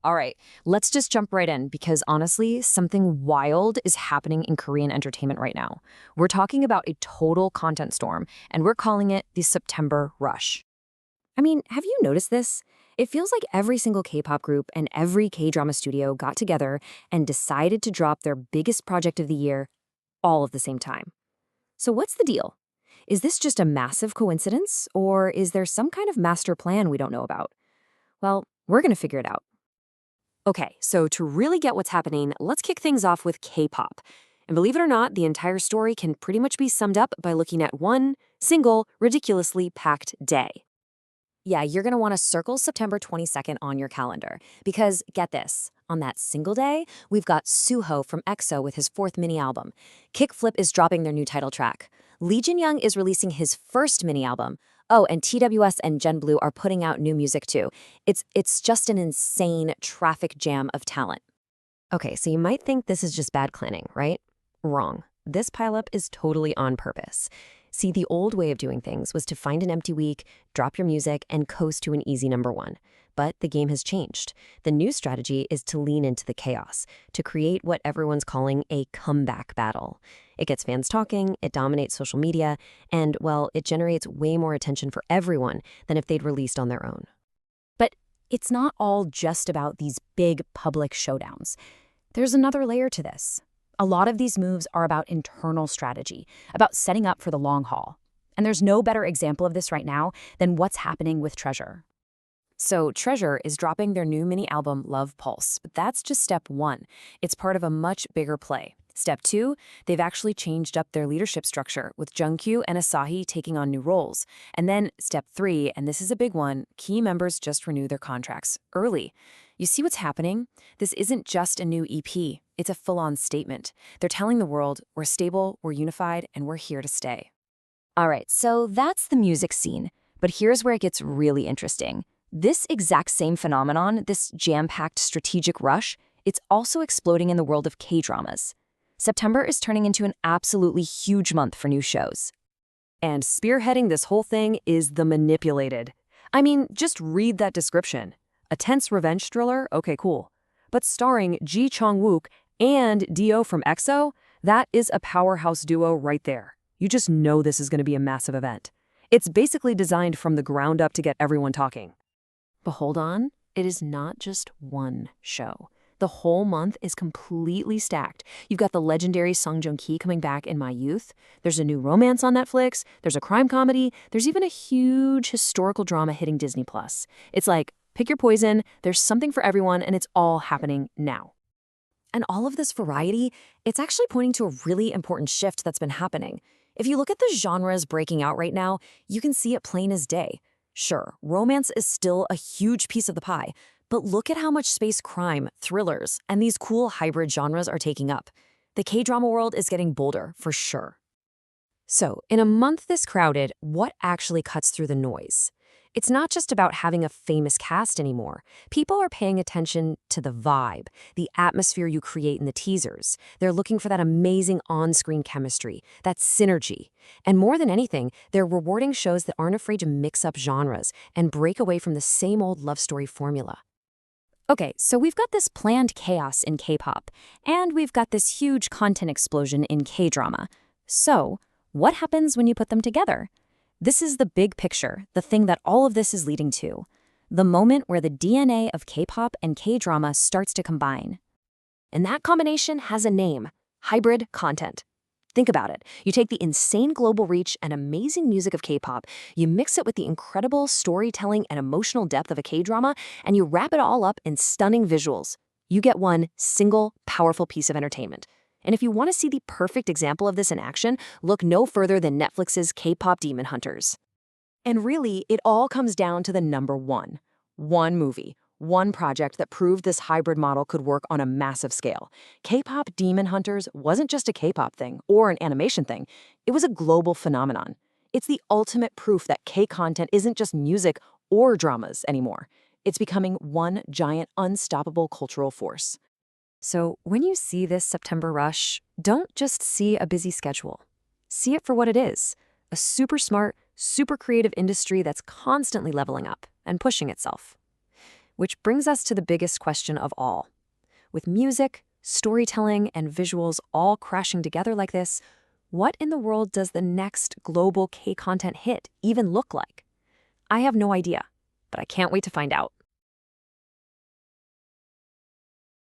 All right, let's just jump right in because honestly, something wild is happening in Korean entertainment right now. We're talking about a total content storm, and we're calling it the September Rush. I mean, have you noticed this? It feels like every single K-pop group and every K-drama studio got together and decided to drop their biggest project of the year all at the same time. So what's the deal? Is this just a massive coincidence, or is there some kind of master plan we don't know about? Well, we're going to figure it out. Okay, so to really get what's happening, let's kick things off with K-pop. And believe it or not, the entire story can pretty much be summed up by looking at one single, ridiculously packed day. Yeah, you're going to want to circle September 22nd on your calendar. Because, get this, on that single day, we've got Suho from EXO with his fourth mini-album. Kickflip is dropping their new title track. Lee Jun-young is releasing his first mini-album. Oh, and TWS and GENBLUE are putting out new music too. It's just an insane traffic jam of talent. Okay, so you might think this is just bad planning, right? Wrong. This pileup is totally on purpose. See, the old way of doing things was to find an empty week, drop your music, and coast to an easy number one. But the game has changed. The new strategy is to lean into the chaos, to create what everyone's calling a comeback battle. It gets fans talking, it dominates social media, and, well, it generates way more attention for everyone than if they'd released on their own. But it's not all just about these big public showdowns. There's another layer to this. A lot of these moves are about internal strategy, about setting up for the long haul. And there's no better example of this right now than what's happening with Treasure. So Treasure is dropping their new mini-album Love Pulse, but that's just step one. It's part of a much bigger play. Step two, they've actually changed up their leadership structure, with Jungkook and Asahi taking on new roles. And then step three, and this is a big one, key members just renew their contracts early. You see what's happening? This isn't just a new EP. It's a full-on statement. They're telling the world, we're stable, we're unified, and we're here to stay. All right, so that's the music scene. But here's where it gets really interesting. This exact same phenomenon, this jam-packed strategic rush, it's also exploding in the world of K-dramas. September is turning into an absolutely huge month for new shows. And spearheading this whole thing is The Manipulated. I mean, just read that description. A tense revenge thriller? Okay, cool. But starring Ji Chong-wook and Dio from EXO, that is a powerhouse duo right there. You just know this is going to be a massive event. It's basically designed from the ground up to get everyone talking. But hold on, it is not just one show. The whole month is completely stacked. You've got the legendary Song Joong-ki coming back in My Youth. There's a new romance on Netflix. There's a crime comedy. There's even a huge historical drama hitting Disney+. It's like, pick your poison, there's something for everyone, and it's all happening now. And all of this variety, it's actually pointing to a really important shift that's been happening. If you look at the genres breaking out right now, you can see it plain as day. Sure, romance is still a huge piece of the pie, but look at how much space crime, thrillers, and these cool hybrid genres are taking up. The K-drama world is getting bolder, for sure. So, in a month this crowded, what actually cuts through the noise? It's not just about having a famous cast anymore. People are paying attention to the vibe, the atmosphere you create in the teasers. They're looking for that amazing on-screen chemistry, that synergy. And more than anything, they're rewarding shows that aren't afraid to mix up genres and break away from the same old love story formula. Okay, so we've got this planned chaos in K-pop, and we've got this huge content explosion in K-drama. So, what happens when you put them together? This is the big picture, the thing that all of this is leading to. The moment where the DNA of K-pop and K-drama starts to combine. And that combination has a name: hybrid content. Think about it. You take the insane global reach and amazing music of K-pop, you mix it with the incredible storytelling and emotional depth of a K-drama, and you wrap it all up in stunning visuals. You get one single, powerful piece of entertainment. And if you want to see the perfect example of this in action, look no further than Netflix's K-pop Demon Hunters. And really, it all comes down to the number one. One movie, one project that proved this hybrid model could work on a massive scale. K-pop Demon Hunters wasn't just a K-pop thing or an animation thing. It was a global phenomenon. It's the ultimate proof that K-content isn't just music or dramas anymore. It's becoming one giant, unstoppable cultural force. So when you see this September rush, don't just see a busy schedule. See it for what it is: a super smart, super creative industry that's constantly leveling up and pushing itself. Which brings us to the biggest question of all. With music, storytelling, and visuals all crashing together like this, what in the world does the next global K-content hit even look like? I have no idea, but I can't wait to find out.